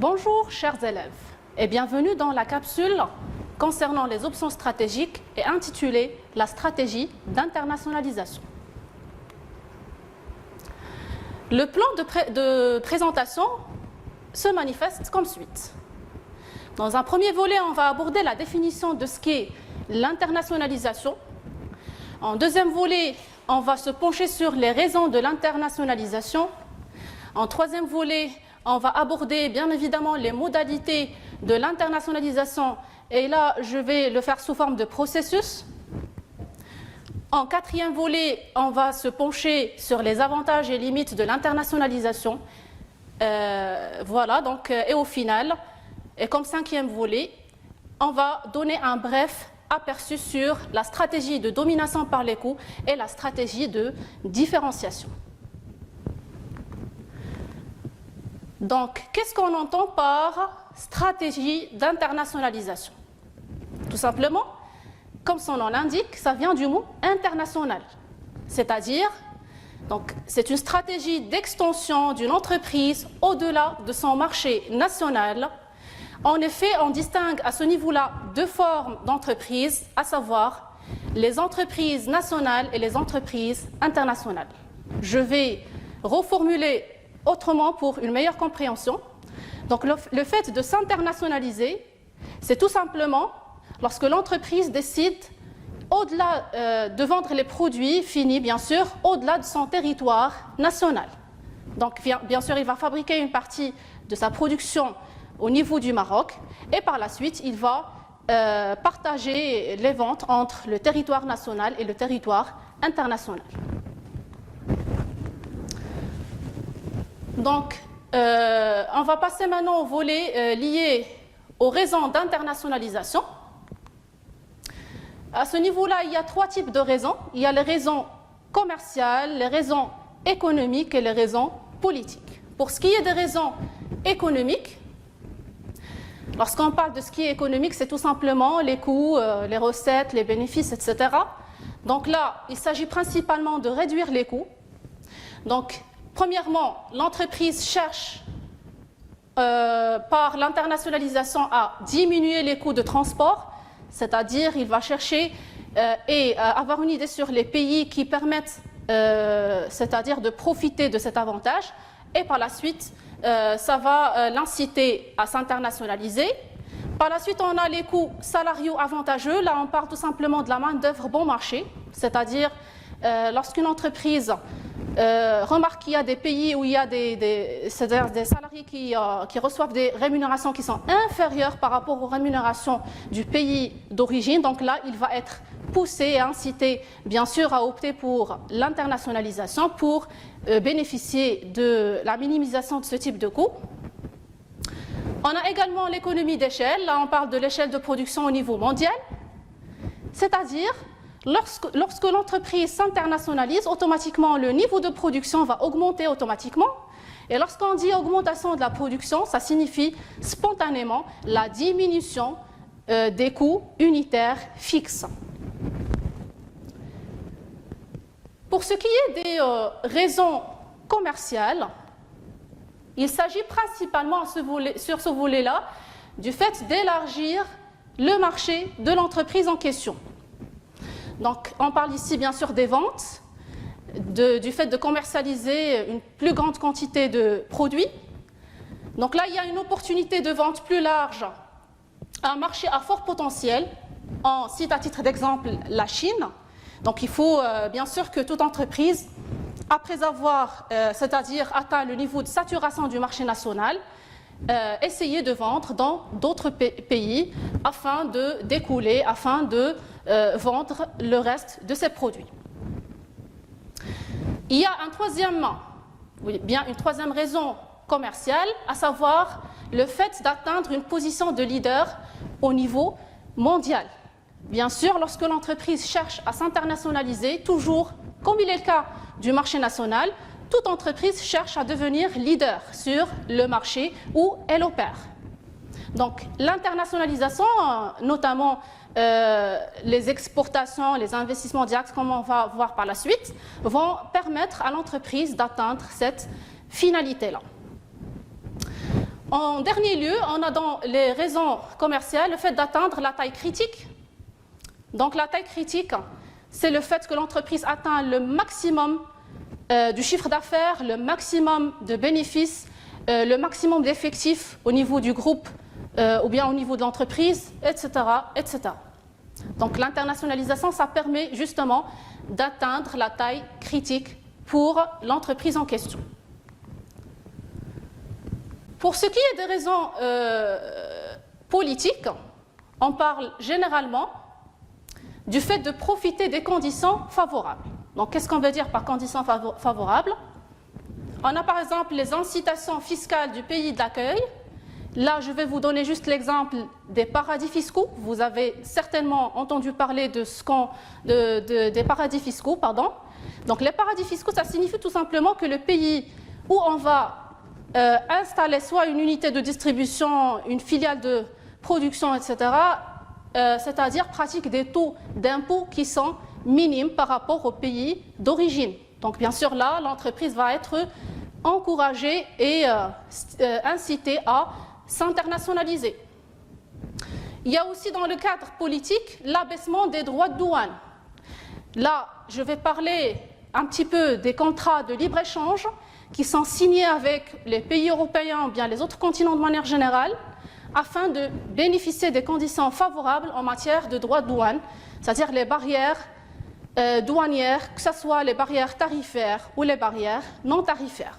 Bonjour chers élèves et bienvenue dans la capsule concernant les options stratégiques et intitulée « La stratégie d'internationalisation ». Le plan de présentation se manifeste comme suit. Dans un premier volet, on va aborder la définition de ce qu'est l'internationalisation. En deuxième volet, on va se pencher sur les raisons de l'internationalisation. En troisième volet, on va aborder bien évidemment les modalités de l'internationalisation et là je vais le faire sous forme de processus. En quatrième volet, on va se pencher sur les avantages et limites de l'internationalisation. Voilà, donc, et au final, et comme cinquième volet, on va donner un bref aperçu sur la stratégie de domination par les coûts et la stratégie de différenciation. Donc, qu'est-ce qu'on entend par stratégie d'internationalisation? Tout simplement, comme son nom l'indique, ça vient du mot international. C'est-à-dire, c'est une stratégie d'extension d'une entreprise au-delà de son marché national. En effet, on distingue à ce niveau-là deux formes d'entreprises, à savoir les entreprises nationales et les entreprises internationales. Je vais reformuler autrement pour une meilleure compréhension. Donc le fait de s'internationaliser, c'est tout simplement lorsque l'entreprise décide, au-delà de vendre les produits finis, bien sûr, au-delà de son territoire national. Donc bien sûr, il va fabriquer une partie de sa production au niveau du Maroc et par la suite, il va partager les ventes entre le territoire national et le territoire international. Donc, on va passer maintenant au volet lié aux raisons d'internationalisation. À ce niveau-là, il y a trois types de raisons. Il y a les raisons commerciales, les raisons économiques et les raisons politiques. Pour ce qui est des raisons économiques, lorsqu'on parle de ce qui est économique, c'est tout simplement les coûts, les recettes, les bénéfices, etc. Donc là, il s'agit principalement de réduire les coûts. Donc, premièrement, l'entreprise cherche par l'internationalisation à diminuer les coûts de transport, c'est-à-dire il va chercher et avoir une idée sur les pays qui permettent, c'est-à-dire de profiter de cet avantage, et par la suite, ça va l'inciter à s'internationaliser. Par la suite, on a les coûts salariaux avantageux. Là, on parle tout simplement de la main-d'œuvre bon marché, c'est-à-dire lorsqu'une entreprise remarque qu'il y a des pays où il y a des salariés qui reçoivent des rémunérations qui sont inférieures par rapport aux rémunérations du pays d'origine. Donc là, il va être poussé et incité, bien sûr, à opter pour l'internationalisation pour bénéficier de la minimisation de ce type de coûts. On a également l'économie d'échelle. Là, on parle de l'échelle de production au niveau mondial, c'est-à-dire lorsque l'entreprise s'internationalise, automatiquement le niveau de production va augmenter automatiquement. Et lorsqu'on dit augmentation de la production, ça signifie spontanément la diminution des coûts unitaires fixes. Pour ce qui est des raisons commerciales, il s'agit principalement sur ce volet-là du fait d'élargir le marché de l'entreprise en question. Donc, on parle ici bien sûr des ventes, du fait de commercialiser une plus grande quantité de produits. Donc là, il y a une opportunité de vente plus large, un marché à fort potentiel. On cite à titre d'exemple la Chine. Donc il faut bien sûr que toute entreprise, après avoir, c'est-à-dire atteint le niveau de saturation du marché national, essayer de vendre dans d'autres pays afin de découler, afin de vendre le reste de ses produits. Il y a une troisième raison commerciale, à savoir le fait d'atteindre une position de leader au niveau mondial. Bien sûr, lorsque l'entreprise cherche à s'internationaliser, toujours, comme il est le cas du marché national, toute entreprise cherche à devenir leader sur le marché où elle opère. Donc l'internationalisation, notamment les exportations, les investissements directs, comme on va voir par la suite, vont permettre à l'entreprise d'atteindre cette finalité-là. En dernier lieu, on a dans les raisons commerciales le fait d'atteindre la taille critique. Donc la taille critique, c'est le fait que l'entreprise atteint le maximum du chiffre d'affaires, le maximum de bénéfices, le maximum d'effectifs au niveau du groupe ou bien au niveau de l'entreprise, etc., etc. Donc l'internationalisation, ça permet justement d'atteindre la taille critique pour l'entreprise en question. Pour ce qui est des raisons politiques, on parle généralement du fait de profiter des conditions favorables. Donc, qu'est-ce qu'on veut dire par conditions favorables? On a par exemple les incitations fiscales du pays d'accueil. Là, je vais vous donner juste l'exemple des paradis fiscaux. Vous avez certainement entendu parler des paradis fiscaux, pardon. Donc, les paradis fiscaux, ça signifie tout simplement que le pays où on va installer soit une unité de distribution, une filiale de production, etc., c'est-à-dire pratique des taux d'impôt qui sont minimes par rapport au pays d'origine. Donc, bien sûr, là, l'entreprise va être encouragée et incitée à s'internationaliser. Il y a aussi dans le cadre politique l'abaissement des droits de douane. Là, je vais parler un petit peu des contrats de libre-échange qui sont signés avec les pays européens ou bien les autres continents de manière générale afin de bénéficier des conditions favorables en matière de droits de douane, c'est-à-dire les barrières douanières, que ce soit les barrières tarifaires ou les barrières non tarifaires.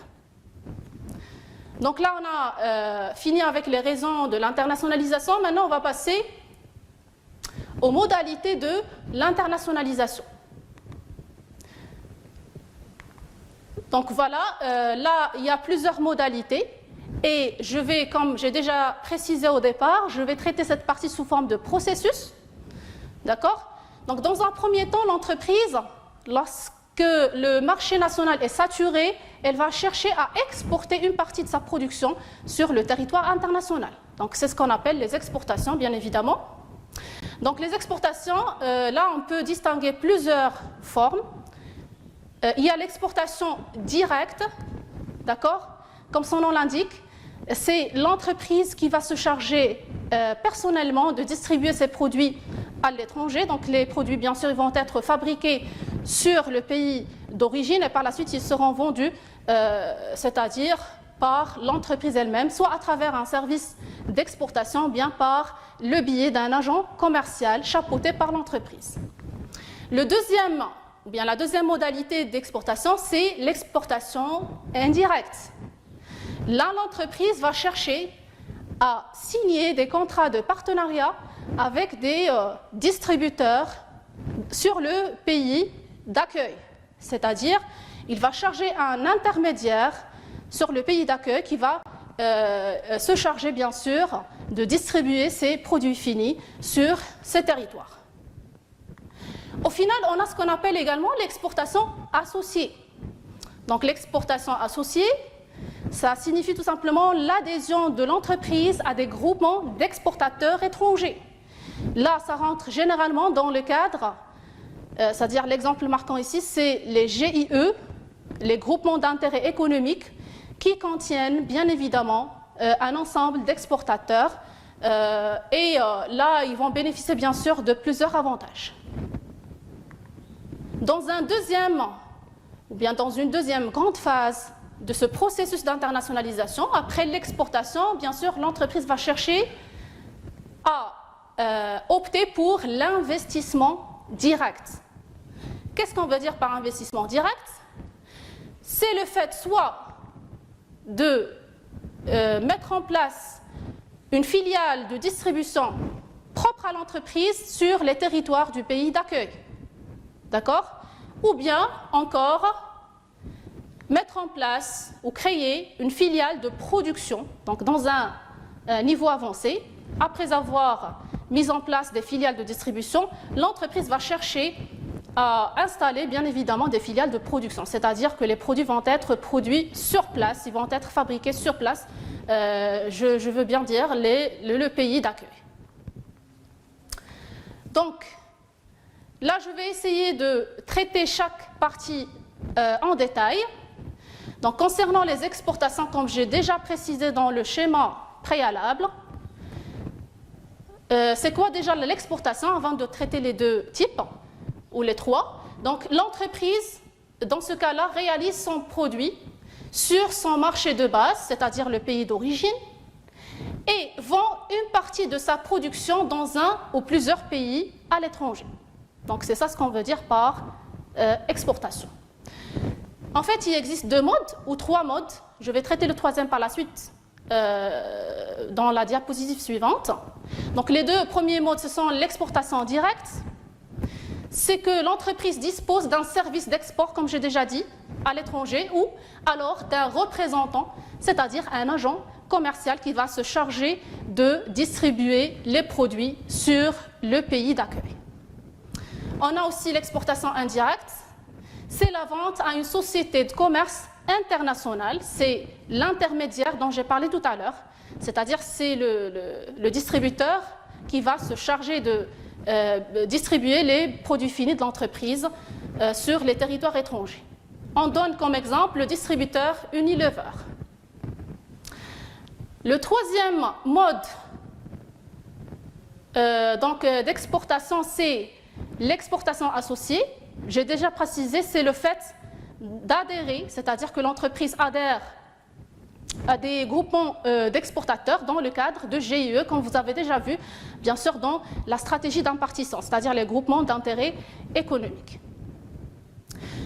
Donc là, on a fini avec les raisons de l'internationalisation. Maintenant, on va passer aux modalités de l'internationalisation. Donc voilà, là, il y a plusieurs modalités. Et je vais, comme j'ai déjà précisé au départ, je vais traiter cette partie sous forme de processus. D'accord? Donc dans un premier temps, l'entreprise, lorsque le marché national est saturé, elle va chercher à exporter une partie de sa production sur le territoire international. Donc c'est ce qu'on appelle les exportations, bien évidemment. Donc les exportations, là on peut distinguer plusieurs formes. Il y a l'exportation directe, d'accord? Comme son nom l'indique, c'est l'entreprise qui va se charger personnellement de distribuer ses produits à l'étranger. Donc les produits, bien sûr, ils vont être fabriqués sur le pays d'origine et par la suite, ils seront vendus, c'est-à-dire par l'entreprise elle-même, soit à travers un service d'exportation, bien par le biais d'un agent commercial chapeauté par l'entreprise. La deuxième modalité d'exportation, c'est l'exportation indirecte. Là, l'entreprise va chercher à signer des contrats de partenariat avec des distributeurs sur le pays d'accueil. C'est-à-dire, il va charger un intermédiaire sur le pays d'accueil qui va se charger, bien sûr, de distribuer ses produits finis sur ces territoires. Au final, on a ce qu'on appelle également l'exportation associée. Donc, l'exportation associée, ça signifie tout simplement l'adhésion de l'entreprise à des groupements d'exportateurs étrangers. Là, ça rentre généralement dans le cadre, c'est-à-dire l'exemple marquant ici, c'est les GIE, les groupements d'intérêt économique, qui contiennent bien évidemment un ensemble d'exportateurs et là, ils vont bénéficier bien sûr de plusieurs avantages. Dans une deuxième grande phase de ce processus d'internationalisation, après l'exportation, bien sûr, l'entreprise va chercher à opter pour l'investissement direct. Qu'est-ce qu'on veut dire par investissement direct? C'est le fait soit de mettre en place une filiale de distribution propre à l'entreprise sur les territoires du pays d'accueil. D'accord? Ou bien encore mettre en place ou créer une filiale de production, donc dans un niveau avancé. Après avoir mis en place des filiales de distribution, l'entreprise va chercher à installer bien évidemment des filiales de production, c'est-à-dire que les produits vont être produits sur place, ils vont être fabriqués sur place, je veux bien dire le pays d'accueil. Donc, là je vais essayer de traiter chaque partie en détail. Donc, concernant les exportations, comme j'ai déjà précisé dans le schéma préalable, c'est quoi déjà l'exportation avant de traiter les deux types, ou les trois? Donc, l'entreprise, dans ce cas-là, réalise son produit sur son marché de base, c'est-à-dire le pays d'origine, et vend une partie de sa production dans un ou plusieurs pays à l'étranger. Donc, c'est ça ce qu'on veut dire par exportation. En fait, il existe deux modes ou trois modes. Je vais traiter le troisième par la suite dans la diapositive suivante. Donc, les deux premiers modes, ce sont l'exportation directe. C'est que l'entreprise dispose d'un service d'export, comme j'ai déjà dit, à l'étranger, ou alors d'un représentant, c'est-à-dire un agent commercial qui va se charger de distribuer les produits sur le pays d'accueil. On a aussi l'exportation indirecte. C'est la vente à une société de commerce internationale. C'est l'intermédiaire dont j'ai parlé tout à l'heure. C'est-à-dire c'est le distributeur qui va se charger de distribuer les produits finis de l'entreprise sur les territoires étrangers. On donne comme exemple le distributeur Unilever. Le troisième mode d'exportation, c'est l'exportation associée. J'ai déjà précisé, c'est le fait d'adhérer, c'est-à-dire que l'entreprise adhère à des groupements d'exportateurs dans le cadre de GIE, comme vous avez déjà vu, bien sûr, dans la stratégie d'impartition, c'est-à-dire les groupements d'intérêt économique.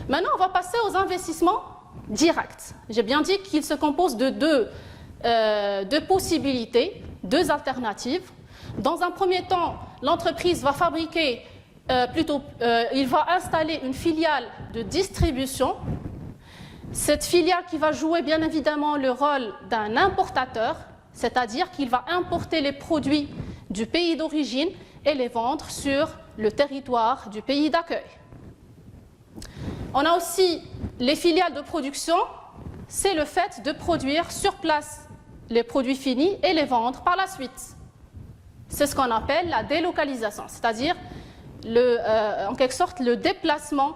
Maintenant, on va passer aux investissements directs. J'ai bien dit qu'il se compose de deux possibilités, deux alternatives. Dans un premier temps, l'entreprise va fabriquer, il va installer une filiale de distribution. Cette filiale qui va jouer bien évidemment le rôle d'un importateur, c'est-à-dire qu'il va importer les produits du pays d'origine et les vendre sur le territoire du pays d'accueil. On a aussi les filiales de production, c'est le fait de produire sur place les produits finis et les vendre par la suite. C'est ce qu'on appelle la délocalisation, c'est-à-dire en quelque sorte le déplacement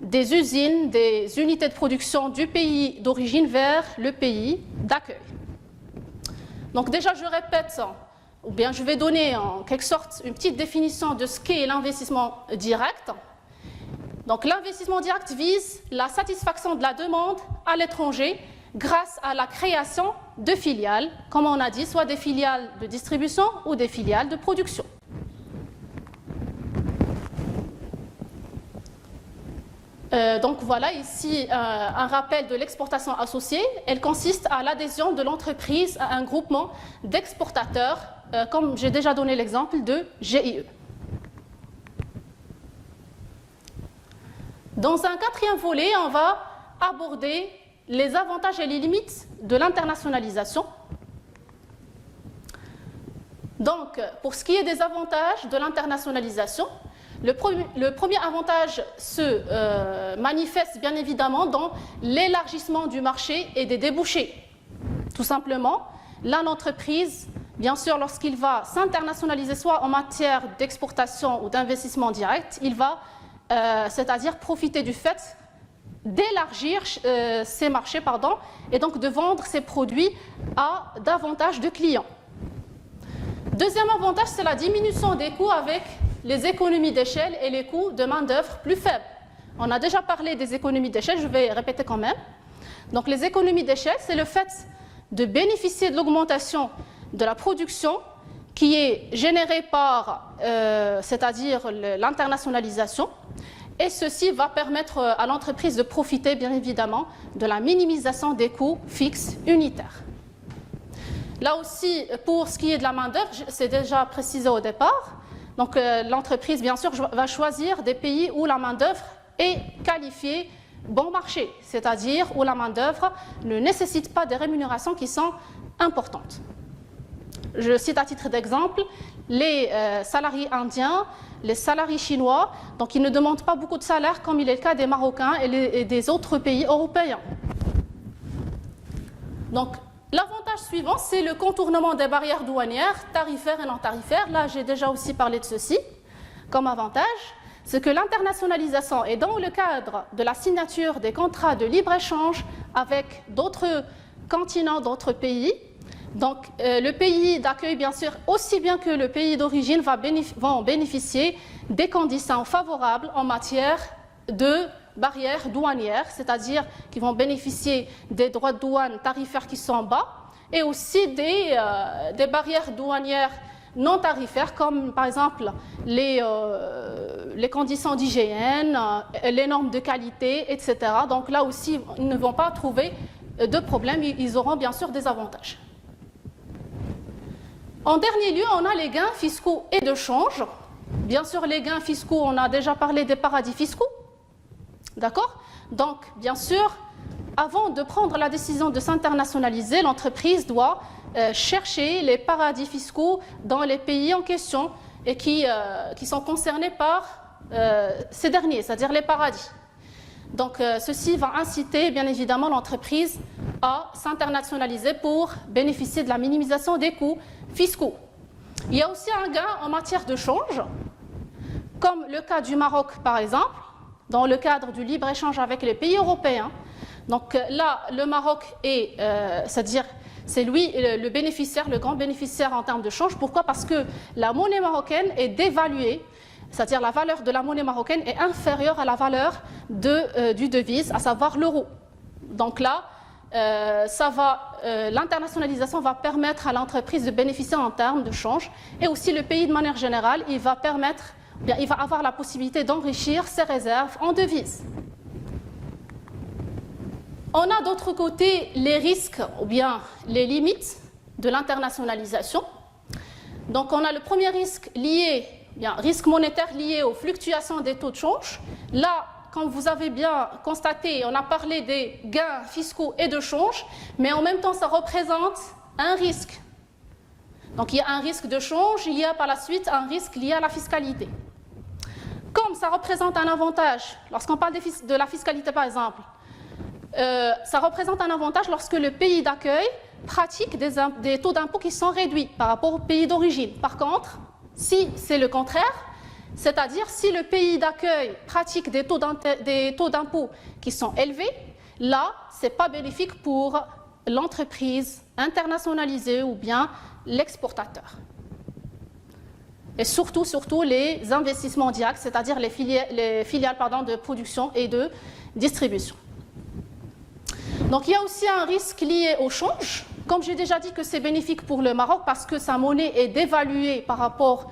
des usines, des unités de production du pays d'origine vers le pays d'accueil. Donc déjà, je répète, ou bien je vais donner en quelque sorte une petite définition de ce qu'est l'investissement direct. Donc l'investissement direct vise la satisfaction de la demande à l'étranger grâce à la création de filiales, comme on a dit, soit des filiales de distribution ou des filiales de production. Donc voilà ici un rappel de l'exportation associée. Elle consiste à l'adhésion de l'entreprise à un groupement d'exportateurs, comme j'ai déjà donné l'exemple de GIE. Dans un quatrième volet, on va aborder les avantages et les limites de l'internationalisation. Donc, pour ce qui est des avantages de l'internationalisation, le premier avantage se manifeste bien évidemment dans l'élargissement du marché et des débouchés. Tout simplement, là, l'entreprise, bien sûr, lorsqu'il va s'internationaliser, soit en matière d'exportation ou d'investissement direct, il va, c'est-à-dire profiter du fait d'élargir ses marchés, et donc de vendre ses produits à davantage de clients. Deuxième avantage, c'est la diminution des coûts avec les économies d'échelle et les coûts de main-d'œuvre plus faibles. On a déjà parlé des économies d'échelle, je vais répéter quand même. Donc les économies d'échelle, c'est le fait de bénéficier de l'augmentation de la production qui est générée par, c'est-à-dire l'internationalisation, et ceci va permettre à l'entreprise de profiter bien évidemment de la minimisation des coûts fixes unitaires. Là aussi, pour ce qui est de la main-d'œuvre, c'est déjà précisé au départ. Donc l'entreprise, bien sûr, va choisir des pays où la main-d'œuvre est qualifiée bon marché, c'est-à-dire où la main-d'œuvre ne nécessite pas des rémunérations qui sont importantes. Je cite à titre d'exemple les salariés indiens, les salariés chinois, donc ils ne demandent pas beaucoup de salaire comme il est le cas des Marocains et des autres pays européens. Donc, l'avantage suivant, c'est le contournement des barrières douanières, tarifaires et non tarifaires. Là, j'ai déjà aussi parlé de ceci comme avantage. c'est que l'internationalisation est dans le cadre de la signature des contrats de libre-échange avec d'autres continents, d'autres pays. Donc, le pays d'accueil, bien sûr, aussi bien que le pays d'origine, vont bénéficier des conditions favorables en matière de barrières douanières, c'est-à-dire qu'ils vont bénéficier des droits de douane tarifaires qui sont bas et aussi des barrières douanières non tarifaires, comme par exemple les conditions d'hygiène, les normes de qualité, etc. Donc là aussi, ils ne vont pas trouver de problème, ils auront bien sûr des avantages. En dernier lieu, on a les gains fiscaux et de change. Bien sûr, les gains fiscaux, on a déjà parlé des paradis fiscaux. D'accord? Donc, bien sûr, avant de prendre la décision de s'internationaliser, l'entreprise doit chercher les paradis fiscaux dans les pays en question et qui sont concernés par ces derniers, c'est-à-dire les paradis. Donc, ceci va inciter, bien évidemment, l'entreprise à s'internationaliser pour bénéficier de la minimisation des coûts fiscaux. Il y a aussi un gain en matière de change, comme le cas du Maroc, par exemple, dans le cadre du libre-échange avec les pays européens. Donc là, le Maroc est, c'est-à-dire, c'est lui le bénéficiaire, le grand bénéficiaire en termes de change. Pourquoi? Parce que la monnaie marocaine est dévaluée, c'est-à-dire la valeur de la monnaie marocaine est inférieure à la valeur du devise, à savoir l'euro. Donc là, l'internationalisation va permettre à l'entreprise de bénéficier en termes de change, et aussi le pays de manière générale, il va avoir la possibilité d'enrichir ses réserves en devises. On a d'autre côté les risques ou bien les limites de l'internationalisation. Donc on a le premier risque lié, risque monétaire lié aux fluctuations des taux de change. Là, comme vous avez bien constaté, on a parlé des gains fiscaux et de change, mais en même temps ça représente un risque. Donc il y a un risque de change, il y a par la suite un risque lié à la fiscalité. Comme ça représente un avantage, lorsqu'on parle de la fiscalité par exemple, ça représente un avantage lorsque le pays d'accueil pratique des taux d'impôt qui sont réduits par rapport au pays d'origine. Par contre, si c'est le contraire, c'est-à-dire si le pays d'accueil pratique des taux d'impôt qui sont élevés, là, ce n'est pas bénéfique pour l'entreprise internationalisée ou bien l'exportateur. Et surtout les investissements directs, c'est-à-dire les filiales de production et de distribution. Donc il y a aussi un risque lié au change. Comme j'ai déjà dit que c'est bénéfique pour le Maroc parce que sa monnaie est dévaluée par rapport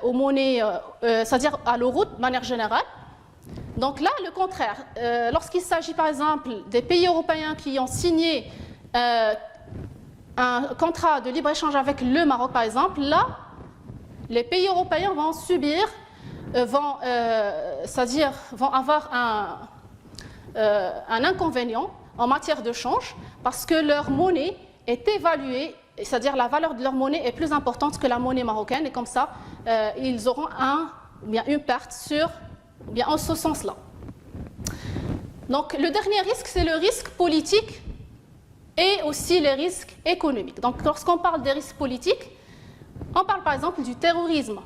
aux monnaies, c'est-à-dire à l'euro de manière générale. Donc là, le contraire. Lorsqu'il s'agit par exemple des pays européens qui ont signé un contrat de libre-échange avec le Maroc par exemple, là, les pays européens vont subir, vont avoir un inconvénient en matière de change parce que leur monnaie est évaluée, c'est-à-dire la valeur de leur monnaie est plus importante que la monnaie marocaine et comme ça, ils auront une perte en ce sens-là. Donc le dernier risque, c'est le risque politique et aussi les risques économiques. Donc lorsqu'on parle des risques politiques, on parle par exemple du terrorisme.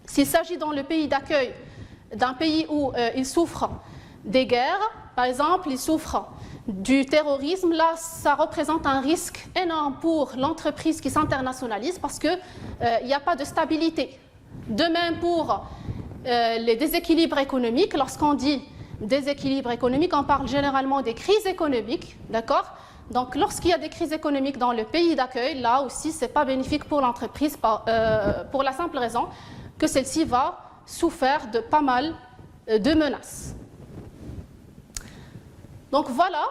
S'il s'agit dans le pays d'accueil d'un pays où il souffre des guerres, par exemple, il souffre du terrorisme, là, ça représente un risque énorme pour l'entreprise qui s'internationalise parce qu'il n'y a pas de stabilité. De même pour les déséquilibres économiques, lorsqu'on dit déséquilibre économique, on parle généralement des crises économiques, d'accord? Donc, lorsqu'il y a des crises économiques dans le pays d'accueil, là aussi, ce n'est pas bénéfique pour l'entreprise pour la simple raison que celle-ci va souffrir de pas mal de menaces. Donc voilà.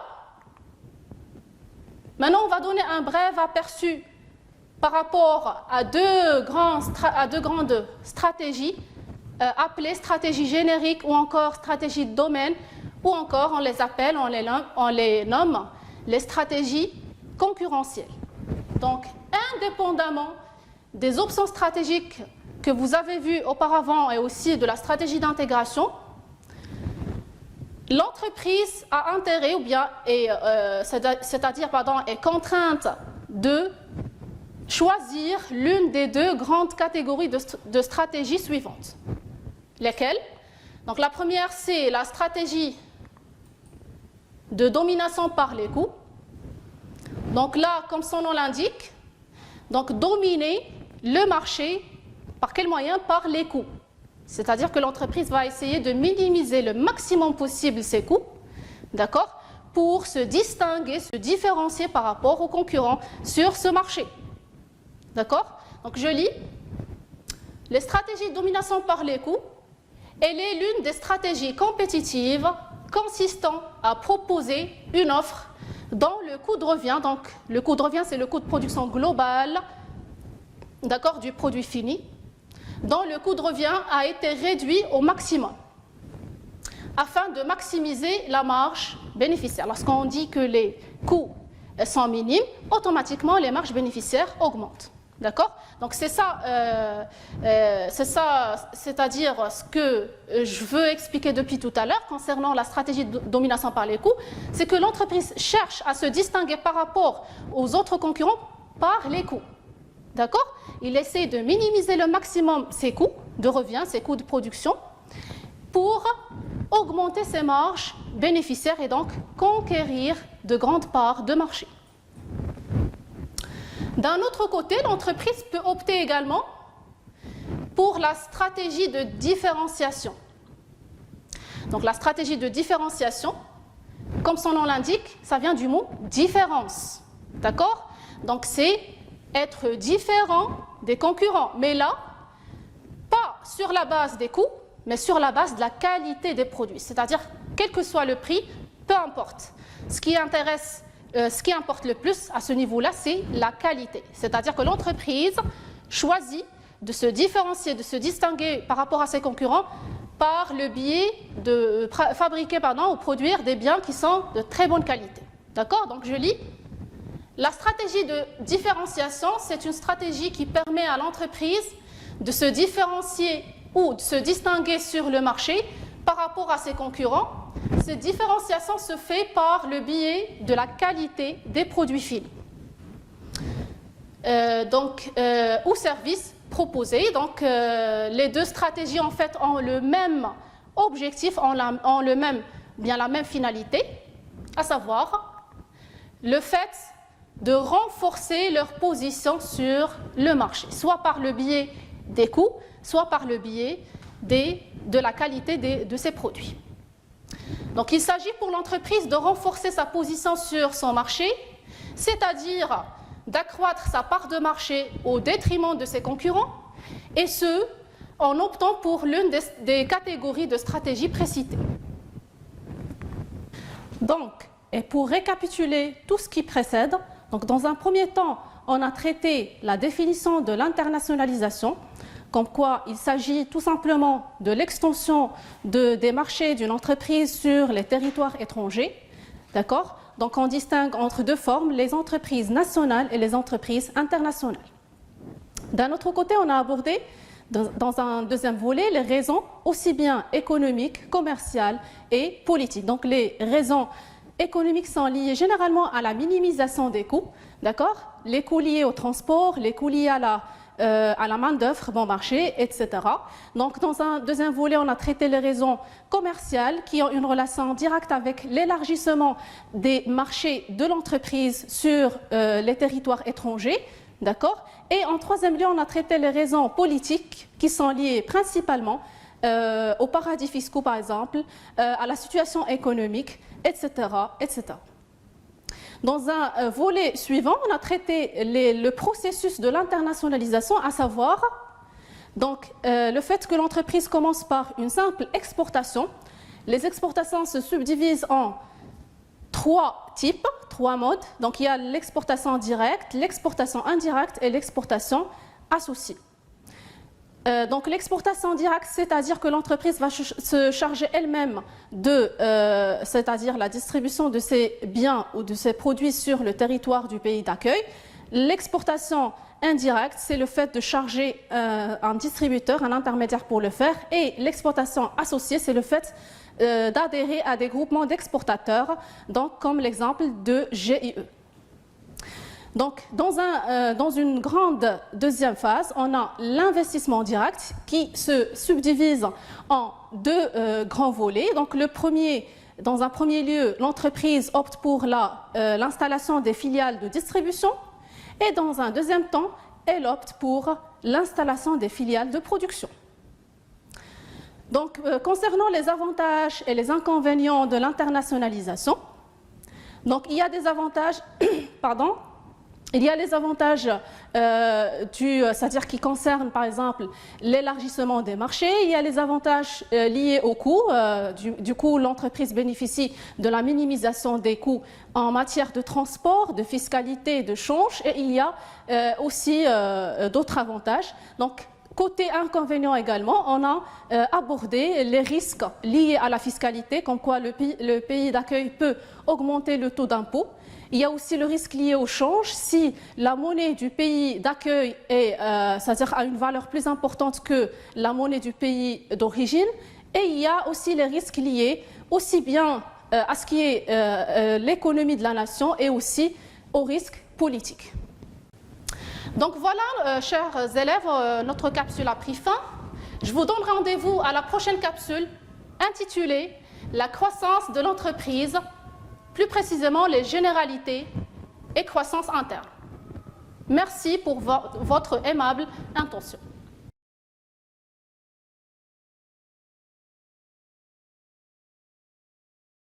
Maintenant, on va donner un bref aperçu par rapport à deux grandes stratégies appelées stratégies génériques ou encore stratégies de domaine, ou encore on les appelle, on les nomme les stratégies concurrentielles. Donc, indépendamment des options stratégiques que vous avez vues auparavant et aussi de la stratégie d'intégration, l'entreprise a intérêt c'est-à-dire est contrainte de choisir l'une des deux grandes catégories de stratégies suivantes. Lesquelles? Donc la première, c'est la stratégie de domination par les coûts. Donc là, comme son nom l'indique, donc dominer le marché par quel moyen? Par les coûts. C'est-à-dire que l'entreprise va essayer de minimiser le maximum possible ses coûts, d'accord, pour se distinguer, se différencier par rapport aux concurrents sur ce marché. D'accord? Donc je lis. Les stratégies de domination par les coûts, elle est l'une des stratégies compétitives consistant à proposer une offre dont le coût de revient, donc le coût de revient c'est le coût de production global, d'accord, du produit fini, dont le coût de revient a été réduit au maximum afin de maximiser la marge bénéficiaire. Lorsqu'on dit que les coûts sont minimes, automatiquement les marges bénéficiaires augmentent. D'accord? Donc c'est ça, c'est-à-dire ce que je veux expliquer depuis tout à l'heure concernant la stratégie de domination par les coûts, c'est que l'entreprise cherche à se distinguer par rapport aux autres concurrents par les coûts. D'accord? Il essaie de minimiser le maximum ses coûts de revient, ses coûts de production, pour augmenter ses marges bénéficiaires et donc conquérir de grandes parts de marché. D'un autre côté, l'entreprise peut opter également pour la stratégie de différenciation. Donc la stratégie de différenciation, comme son nom l'indique, ça vient du mot différence. D'accord? Donc c'est être différent des concurrents. Mais là, pas sur la base des coûts, mais sur la base de la qualité des produits. C'est-à-dire, quel que soit le prix, peu importe. Ce qui importe le plus à ce niveau-là, c'est la qualité. C'est-à-dire que l'entreprise choisit de se différencier, de se distinguer par rapport à ses concurrents par le biais de fabriquer ou produire des biens qui sont de très bonne qualité. D'accord? Donc je lis. La stratégie de différenciation, c'est une stratégie qui permet à l'entreprise de se différencier ou de se distinguer sur le marché par rapport à ses concurrents. Cette différenciation se fait par le biais de la qualité des produits finis ou services proposés. Donc, les deux stratégies en fait ont le même objectif, ont la même finalité, à savoir le fait de renforcer leur position sur le marché, soit par le biais des coûts, soit par le biais de la qualité de ses produits. Donc il s'agit pour l'entreprise de renforcer sa position sur son marché, c'est-à-dire d'accroître sa part de marché au détriment de ses concurrents, et ce, en optant pour l'une des catégories de stratégies précitées. Donc, et pour récapituler tout ce qui précède, donc dans un premier temps, on a traité la définition de l'internationalisation, comme quoi il s'agit tout simplement de l'extension des marchés d'une entreprise sur les territoires étrangers. D'accord? Donc on distingue entre deux formes, les entreprises nationales et les entreprises internationales. D'un autre côté, on a abordé dans un deuxième volet les raisons aussi bien économiques, commerciales et politiques. Donc les raisons économiques sont liées généralement à la minimisation des coûts, d'accord? Les coûts liés au transport, les coûts liés à la main-d'œuvre bon marché, etc. Donc, dans un deuxième volet, on a traité les raisons commerciales qui ont une relation directe avec l'élargissement des marchés de l'entreprise sur les territoires étrangers, d'accord? Et en troisième lieu, on a traité les raisons politiques qui sont liées principalement aux paradis fiscaux, par exemple, à la situation économique, etc., etc. Dans un volet suivant, on a traité le processus de l'internationalisation, à savoir donc, le fait que l'entreprise commence par une simple exportation. Les exportations se subdivisent en trois types, trois modes. Donc il y a l'exportation directe, l'exportation indirecte et l'exportation associée. Donc l'exportation directe, c'est-à-dire que l'entreprise va se charger elle-même c'est-à-dire la distribution de ses biens ou de ses produits sur le territoire du pays d'accueil. L'exportation indirecte, c'est le fait de charger un distributeur, un intermédiaire pour le faire. Et l'exportation associée, c'est le fait d'adhérer à des groupements d'exportateurs, donc comme l'exemple de GIE. Donc, dans une grande deuxième phase, on a l'investissement direct qui se subdivise en deux grands volets. Donc, dans un premier lieu, l'entreprise opte pour l'installation des filiales de distribution et dans un deuxième temps, elle opte pour l'installation des filiales de production. Donc, concernant les avantages et les inconvénients de l'internationalisation, donc il y a des avantages, pardon. Il y a les avantages, c'est-à-dire qui concernent par exemple l'élargissement des marchés. Il y a les avantages liés au coût. Du coup, l'entreprise bénéficie de la minimisation des coûts en matière de transport, de fiscalité, de change. Et il y a aussi d'autres avantages. Donc, côté inconvénient également, on a abordé les risques liés à la fiscalité, comme quoi le pays d'accueil peut augmenter le taux d'impôt. Il y a aussi le risque lié au change. Si la monnaie du pays d'accueil c'est-à-dire a une valeur plus importante que la monnaie du pays d'origine. Et il y a aussi les risques liés aussi bien à ce qui est l'économie de la nation et aussi aux risques politiques. Donc voilà, chers élèves, notre capsule a pris fin. Je vous donne rendez-vous à la prochaine capsule intitulée « La croissance de l'entreprise », plus précisément les généralités et croissance interne. Merci pour votre aimable intention.